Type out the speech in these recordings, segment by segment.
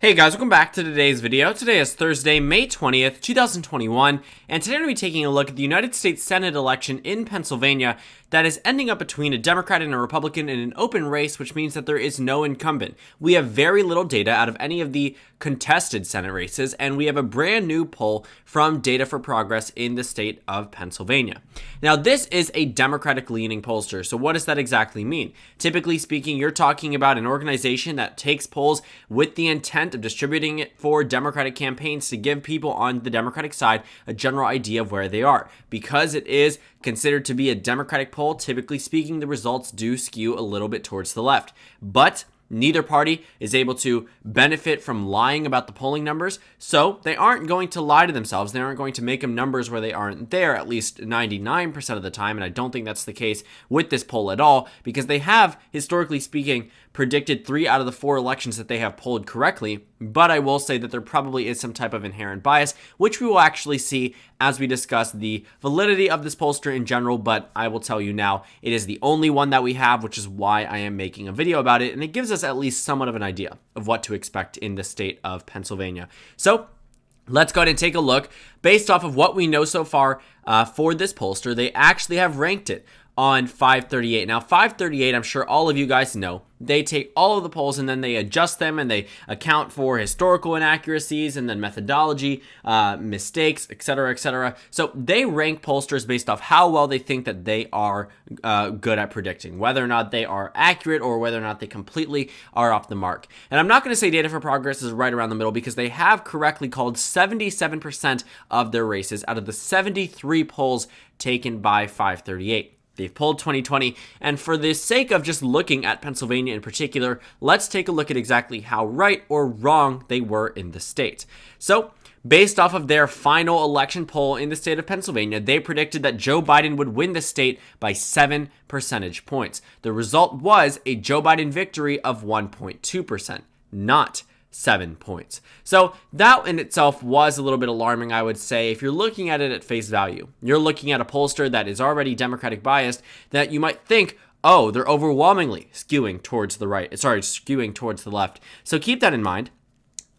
Hey guys, welcome back to today's video. Today is Thursday, May 20th, 2021, and today we're going to be taking a look at the United States Senate election in Pennsylvania that is ending up between a Democrat and a Republican in an open race, which means that there is no incumbent. We have very little data out of any of the contested Senate races, and we have a brand new poll from Data for Progress in the state of Pennsylvania. Now, this is a Democratic-leaning pollster, so what does that exactly mean? Typically speaking, you're talking about an organization that takes polls with the intent of distributing it for Democratic campaigns to give people on the Democratic side a general idea of where they are. Because it is considered to be a Democratic poll, typically speaking, the results do skew a little bit towards the left. But neither party is able to benefit from lying about the polling numbers, so they aren't going to lie to themselves. They aren't going to make them numbers where they aren't there, at least 99% of the time, and I don't think that's the case with this poll at all, because they have, historically speaking, predicted 3 out of the 4 elections that they have polled correctly, but I will say that there probably is some type of inherent bias, which we will actually see as we discuss the validity of this pollster in general, but I will tell you now, it is the only one that we have, which is why I am making a video about it, and it gives us at least somewhat of an idea of what to expect in the state of Pennsylvania. So let's go ahead and take a look. Based off of what we know so far for this pollster, they actually have ranked it on FiveThirtyEight. Now, FiveThirtyEight, I'm sure all of you guys know, they take all of the polls and then they adjust them and they account for historical inaccuracies and then methodology, mistakes, etc., etc. So they rank pollsters based off how well they think that they are good at predicting, whether or not they are accurate or whether or not they completely are off the mark. And I'm not going to say Data for Progress is right around the middle because they have correctly called 77% of their races out of the 73 polls taken by FiveThirtyEight. They've polled 2020, and for the sake of just looking at Pennsylvania in particular, let's take a look at exactly how right or wrong they were in the state. So, based off of their final election poll in the state of Pennsylvania, they predicted that Joe Biden would win the state by 7 percentage points. The result was a Joe Biden victory of 1.2%, not 7 points. So that in itself was a little bit alarming, I would say. If you're looking at it at face value, you're looking at a pollster that is already Democratic biased, that you might think, oh, they're overwhelmingly skewing towards the right. Skewing towards the left. So keep that in mind.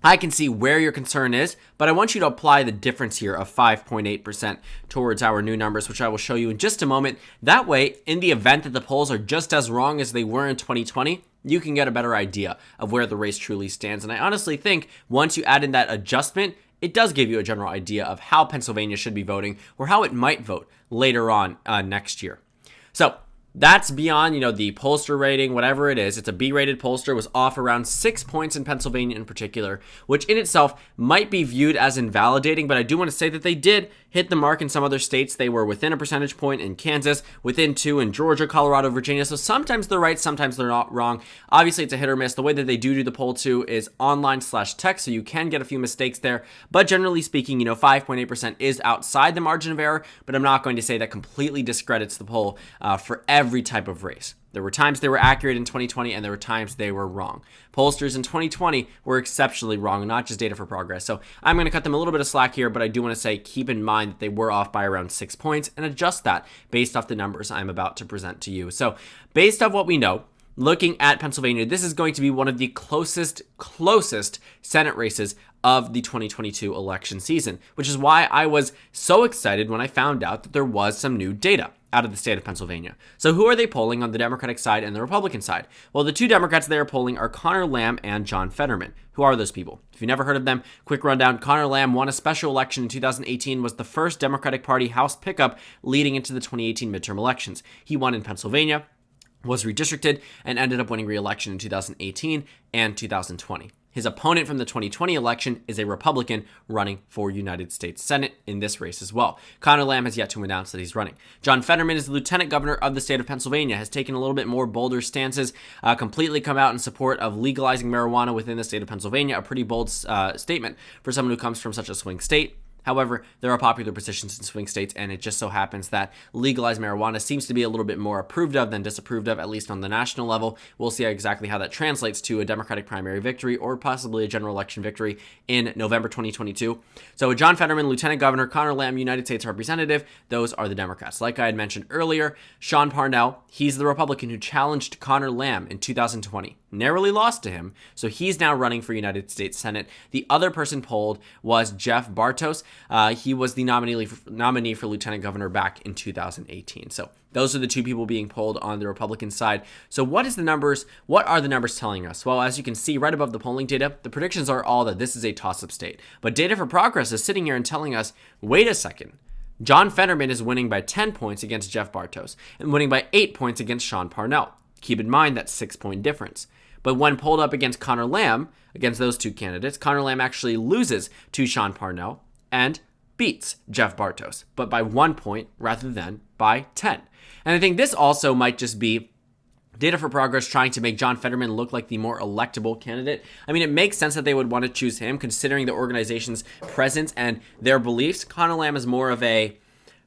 I can see where your concern is, but I want you to apply the difference here of 5.8% towards our new numbers, which I will show you in just a moment. That way, in the event that the polls are just as wrong as they were in 2020, you can get a better idea of where the race truly stands. And I honestly think once you add in that adjustment, it does give you a general idea of how Pennsylvania should be voting or how it might vote later on next year. So that's beyond, the pollster rating, whatever it is. It's a B-rated pollster, was off around 6 points in Pennsylvania in particular, which in itself might be viewed as invalidating, but I do want to say that they did hit the mark in some other states. They were within a percentage point in Kansas, within 2 in Georgia, Colorado, Virginia. So sometimes they're right, sometimes they're not wrong. Obviously, it's a hit or miss. The way that they do the poll too is online/text, so you can get a few mistakes there. But generally speaking, 5.8% is outside the margin of error, but I'm not going to say that completely discredits the poll for every type of race. There were times they were accurate in 2020, and there were times they were wrong. Pollsters in 2020 were exceptionally wrong, not just Data for Progress. So I'm going to cut them a little bit of slack here, but I do want to say keep in mind that they were off by around 6 points and adjust that based off the numbers I'm about to present to you. So based off what we know, looking at Pennsylvania, this is going to be one of the closest Senate races of the 2022 election season, which is why I was so excited when I found out that there was some new data out of the state of Pennsylvania. So who are they polling on the Democratic side and the Republican side? Well, the two Democrats they are polling are Connor Lamb and John Fetterman. Who are those people? If you've never heard of them, quick rundown. Connor Lamb won a special election in 2018, was the first Democratic Party House pickup leading into the 2018 midterm elections. He won in Pennsylvania, was redistricted, and ended up winning re-election in 2018 and 2020. His opponent from the 2020 election is a Republican running for United States Senate in this race as well. Connor Lamb has yet to announce that he's running. John Fetterman is the lieutenant governor of the state of Pennsylvania, has taken a little bit more bolder stances, completely come out in support of legalizing marijuana within the state of Pennsylvania, a pretty bold statement for someone who comes from such a swing state. However, there are popular positions in swing states, and it just so happens that legalized marijuana seems to be a little bit more approved of than disapproved of, at least on the national level. We'll see exactly how that translates to a Democratic primary victory or possibly a general election victory in November 2022. So John Fetterman, Lieutenant Governor, Connor Lamb, United States Representative, those are the Democrats. Like I had mentioned earlier, Sean Parnell, he's the Republican who challenged Connor Lamb in 2020. narrowly lost to him. So he's now running for United States Senate. The other person polled was Jeff Bartos. He was the nominee for lieutenant governor back in 2018. So those are the two people being polled on the Republican side. So what are the numbers telling us? Well, as you can see right above the polling data, the predictions are all that this is a toss-up state. But Data for Progress is sitting here and telling us, wait a second. John Fetterman is winning by 10 points against Jeff Bartos and winning by 8 points against Sean Parnell. Keep in mind that 6-point difference. But when pulled up against Connor Lamb, against those two candidates, Connor Lamb actually loses to Sean Parnell and beats Jeff Bartos, but by 1 point rather than by 10. And I think this also might just be Data for Progress trying to make John Fetterman look like the more electable candidate. I mean, it makes sense that they would want to choose him considering the organization's presence and their beliefs. Connor Lamb is more of a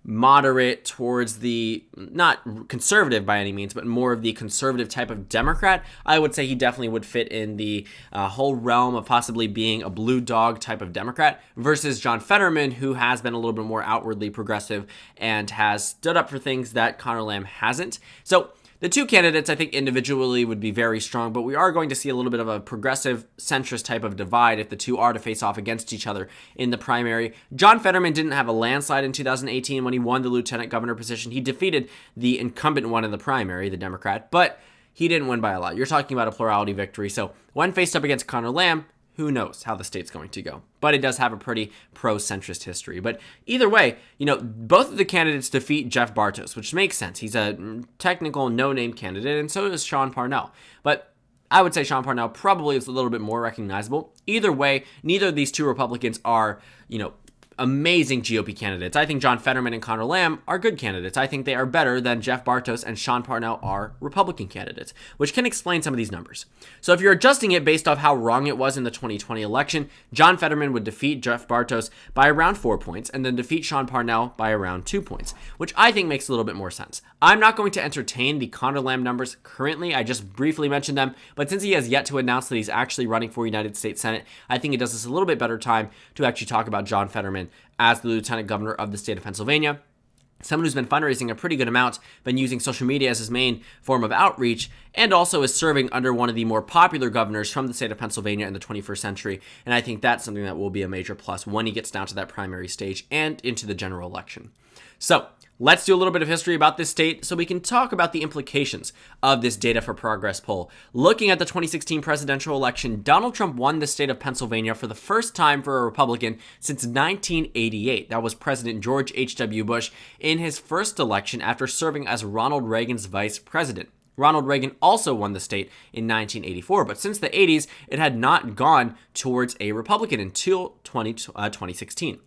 moderate towards the, not conservative by any means, but more of the conservative type of Democrat. I would say he definitely would fit in the whole realm of possibly being a blue dog type of Democrat versus John Fetterman, who has been a little bit more outwardly progressive and has stood up for things that Connor Lamb hasn't. So the two candidates, I think, individually would be very strong, but we are going to see a little bit of a progressive centrist type of divide if the two are to face off against each other in the primary. John Fetterman didn't have a landslide in 2018 when he won the lieutenant governor position. He defeated the incumbent one in the primary, the Democrat, but he didn't win by a lot. You're talking about a plurality victory. So when faced up against Connor Lamb, who knows how the state's going to go. But it does have a pretty pro-centrist history. But either way, both of the candidates defeat Jeff Bartos, which makes sense. He's a technical no-name candidate, and so is Sean Parnell. But I would say Sean Parnell probably is a little bit more recognizable. Either way, neither of these two Republicans are, amazing GOP candidates. I think John Fetterman and Connor Lamb are good candidates. I think they are better than Jeff Bartos and Sean Parnell are Republican candidates, which can explain some of these numbers. So if you're adjusting it based off how wrong it was in the 2020 election, John Fetterman would defeat Jeff Bartos by around 4 points and then defeat Sean Parnell by around 2 points, which I think makes a little bit more sense. I'm not going to entertain the Connor Lamb numbers currently. I just briefly mentioned them, but since he has yet to announce that he's actually running for United States Senate, I think it does us a little bit better time to actually talk about John Fetterman as the lieutenant governor of the state of Pennsylvania. Someone who's been fundraising a pretty good amount, been using social media as his main form of outreach, and also is serving under one of the more popular governors from the state of Pennsylvania in the 21st century. And I think that's something that will be a major plus when he gets down to that primary stage and into the general election. So let's do a little bit of history about this state so we can talk about the implications of this Data for Progress poll. Looking at the 2016 presidential election, Donald Trump won the state of Pennsylvania for the first time for a Republican since 1988. That was President George H.W. Bush in his first election after serving as Ronald Reagan's vice president. Ronald Reagan also won the state in 1984, but since the 80s, it had not gone towards a Republican until 2016.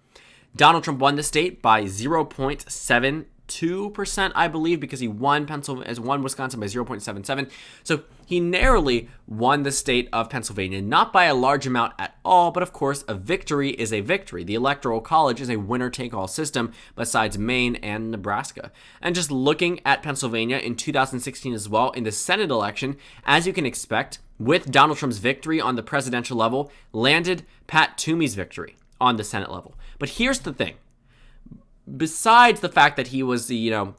Donald Trump won the state by 0.72%, I believe, because he won Wisconsin by 0.77. So he narrowly won the state of Pennsylvania, not by a large amount at all, but of course, a victory is a victory. The Electoral College is a winner-take-all system besides Maine and Nebraska. And just looking at Pennsylvania in 2016 as well, in the Senate election, as you can expect, with Donald Trump's victory on the presidential level, landed Pat Toomey's victory on the Senate level. But here's the thing. Besides the fact that he was the,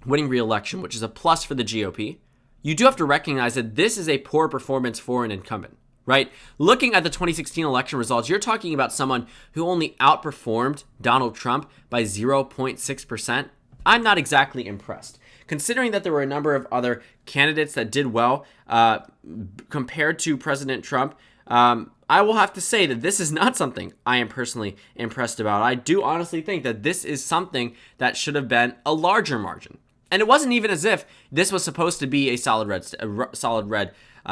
winning re-election, which is a plus for the GOP, you do have to recognize that this is a poor performance for an incumbent, right? Looking at the 2016 election results, you're talking about someone who only outperformed Donald Trump by 0.6%. I'm not exactly impressed. Considering that there were a number of other candidates that did well compared to President Trump, I will have to say that this is not something I am personally impressed about. I do honestly think that this is something that should have been a larger margin. And it wasn't even as if this was supposed to be a solid red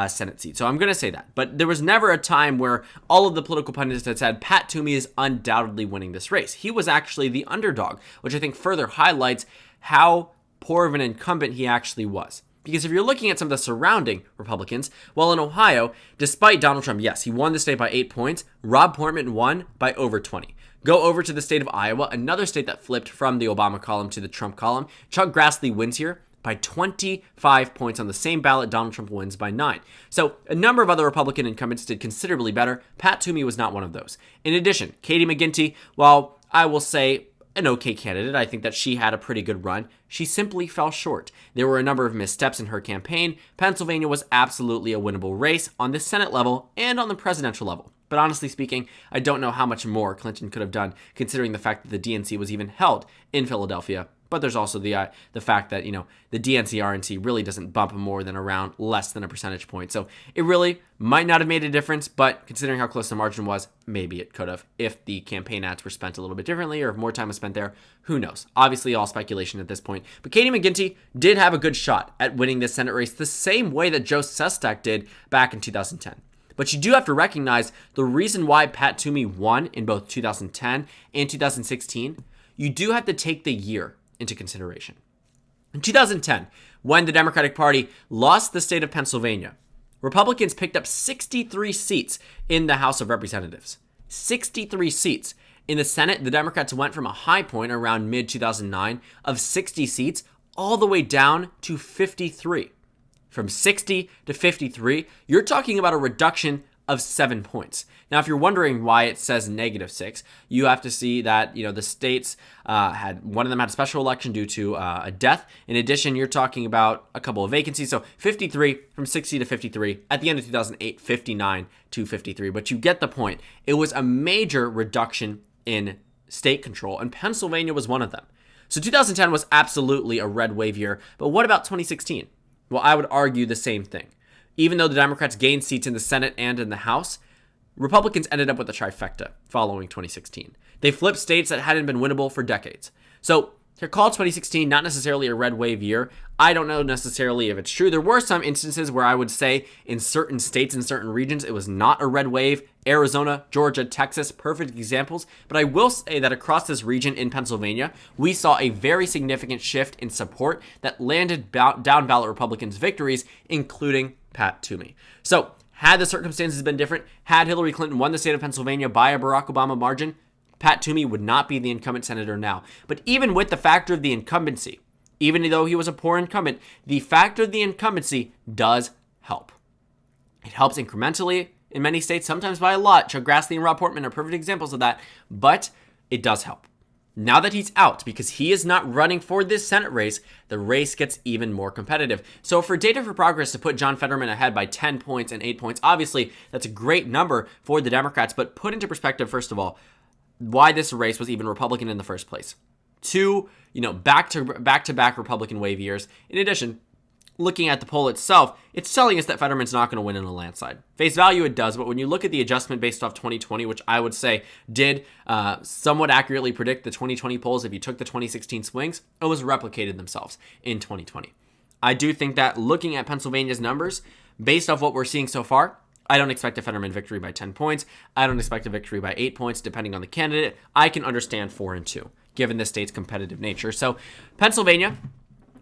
Senate seat. So I'm going to say that. But there was never a time where all of the political pundits had said Pat Toomey is undoubtedly winning this race. He was actually the underdog, which I think further highlights how poor of an incumbent he actually was. Because if you're looking at some of the surrounding Republicans, well, in Ohio, despite Donald Trump, yes, he won the state by 8 points, Rob Portman won by over 20. Go over to the state of Iowa, another state that flipped from the Obama column to the Trump column. Chuck Grassley wins here by 25 points on the same ballot. Donald Trump wins by 9. So a number of other Republican incumbents did considerably better. Pat Toomey was not one of those. In addition, Katie McGinty, while I will say an okay candidate. I think that she had a pretty good run. She simply fell short. There were a number of missteps in her campaign. Pennsylvania was absolutely a winnable race on the Senate level and on the presidential level. But honestly speaking, I don't know how much more Clinton could have done, considering the fact that the DNC was even held in Philadelphia. But there's also the fact that, the DNC-RNC really doesn't bump more than around less than a percentage point. So it really might not have made a difference, but considering how close the margin was, maybe it could have if the campaign ads were spent a little bit differently or if more time was spent there. Who knows? Obviously, all speculation at this point. But Katie McGinty did have a good shot at winning this Senate race the same way that Joe Sestak did back in 2010. But you do have to recognize the reason why Pat Toomey won in both 2010 and 2016. You do have to take the year into consideration. In 2010, when the Democratic Party lost the state of Pennsylvania, Republicans picked up 63 seats in the House of Representatives. 63 seats. In the Senate, the Democrats went from a high point around mid-2009 of 60 seats all the way down to 53. From 60 to 53, you're talking about a reduction of 7 points. Now, if you're wondering why it says -6, you have to see that, the states one of them had a special election due to a death. In addition, you're talking about a couple of vacancies. So 53 from 60 to 53. At the end of 2008, 59 to 53. But you get the point. It was a major reduction in state control, and Pennsylvania was one of them. So 2010 was absolutely a red wave year. But what about 2016? Well, I would argue the same thing. Even though the Democrats gained seats in the Senate and in the House, Republicans ended up with a trifecta following 2016. They flipped states that hadn't been winnable for decades. So to call 2016 not necessarily a red wave year, I don't know necessarily if it's true. There were some instances where I would say in certain states, in certain regions, it was not a red wave. Arizona, Georgia, Texas, perfect examples. But I will say that across this region in Pennsylvania, we saw a very significant shift in support that landed down ballot Republicans' victories, including Pat Toomey. So had the circumstances been different, had Hillary Clinton won the state of Pennsylvania by a Barack Obama margin, Pat Toomey would not be the incumbent senator now. But even with the factor of the incumbency, even though he was a poor incumbent, the factor of the incumbency does help. It helps incrementally in many states, sometimes by a lot. Chuck Grassley and Rob Portman are perfect examples of that, but it does help. Now that he's out, because he is not running for this Senate race, the race gets even more competitive. So for Data for Progress to put John Fetterman ahead by 10 points and 8 points, obviously that's a great number for the Democrats, but put into perspective, first of all, why this race was even Republican in the first place. Two, back-to-back Republican wave years. In addition, looking at the poll itself, it's telling us that Fetterman's not going to win in a landslide. Face value, it does, but when you look at the adjustment based off 2020, which I would say did somewhat accurately predict the 2020 polls, if you took the 2016 swings, it was replicated themselves in 2020. I do think that looking at Pennsylvania's numbers, based off what we're seeing so far, I don't expect a Fetterman victory by 10 points. I don't expect a victory by 8 points, depending on the candidate. I can understand 4 and 2, given the state's competitive nature. So Pennsylvania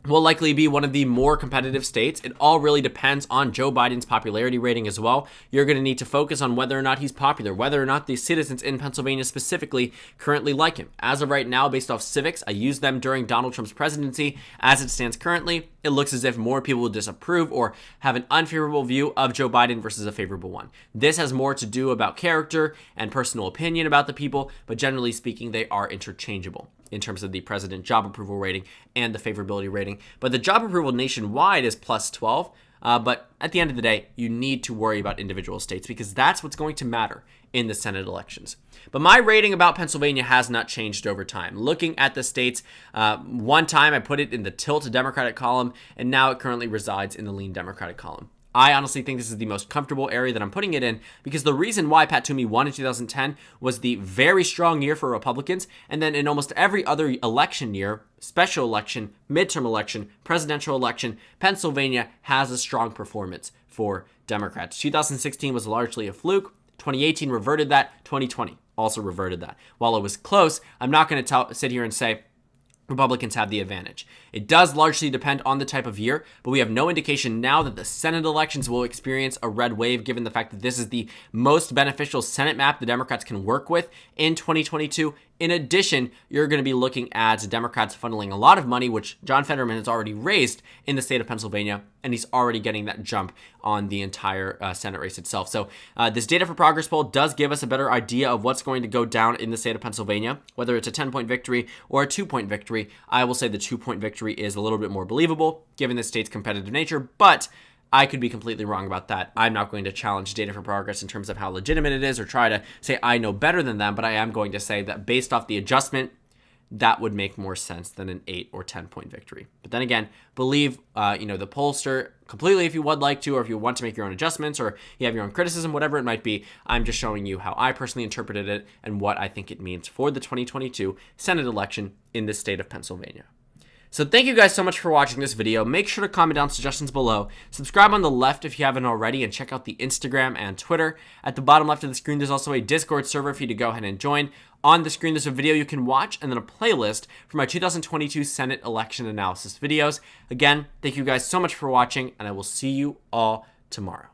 will likely be one of the more competitive states. It all really depends on Joe Biden's popularity rating as well. You're going to need to focus on whether or not he's popular, whether or not the citizens in Pennsylvania specifically currently like him. As of right now, based off civics, I used them during Donald Trump's presidency. As it stands currently, it looks as if more people will disapprove or have an unfavorable view of Joe Biden versus a favorable one. This has more to do about character and personal opinion about the people, but generally speaking, they are interchangeable in terms of the president job approval rating and the favorability rating. But the job approval nationwide is plus 12. But at the end of the day, you need to worry about individual states because that's what's going to matter in the Senate elections. But my rating about Pennsylvania has not changed over time. Looking at the states, one time I put it in the tilt Democratic column, and now it currently resides in the lean Democratic column. I honestly think this is the most comfortable area that I'm putting it in because the reason why Pat Toomey won in 2010 was the very strong year for Republicans, and then in almost every other election year, special election, midterm election, presidential election, Pennsylvania has a strong performance for Democrats. 2016 was largely a fluke. 2018 reverted that. 2020 also reverted that. While it was close, I'm not going to sit here and say Republicans have the advantage. It does largely depend on the type of year, but we have no indication now that the Senate elections will experience a red wave, given the fact that this is the most beneficial Senate map the Democrats can work with in 2022 In addition, you're going to be looking at Democrats funneling a lot of money, which John Fetterman has already raised in the state of Pennsylvania, and he's already getting that jump on the entire Senate race itself. So this Data for Progress poll does give us a better idea of what's going to go down in the state of Pennsylvania, whether it's a 10-point victory or a 2-point victory. I will say the 2-point victory is a little bit more believable given the state's competitive nature, but I could be completely wrong about that. I'm not going to challenge Data for Progress in terms of how legitimate it is or try to say I know better than them, but I am going to say that based off the adjustment, that would make more sense than an 8 or 10-point victory. But then again, believe the pollster completely if you would like to, or if you want to make your own adjustments, or you have your own criticism, whatever it might be. I'm just showing you how I personally interpreted it and what I think it means for the 2022 Senate election in the state of Pennsylvania. So thank you guys so much for watching this video. Make sure to comment down suggestions below. Subscribe on the left if you haven't already, and check out the Instagram and Twitter. At the bottom left of the screen, there's also a Discord server for you to go ahead and join. On the screen, there's a video you can watch, and then a playlist for my 2022 Senate election analysis videos. Again, thank you guys so much for watching, and I will see you all tomorrow.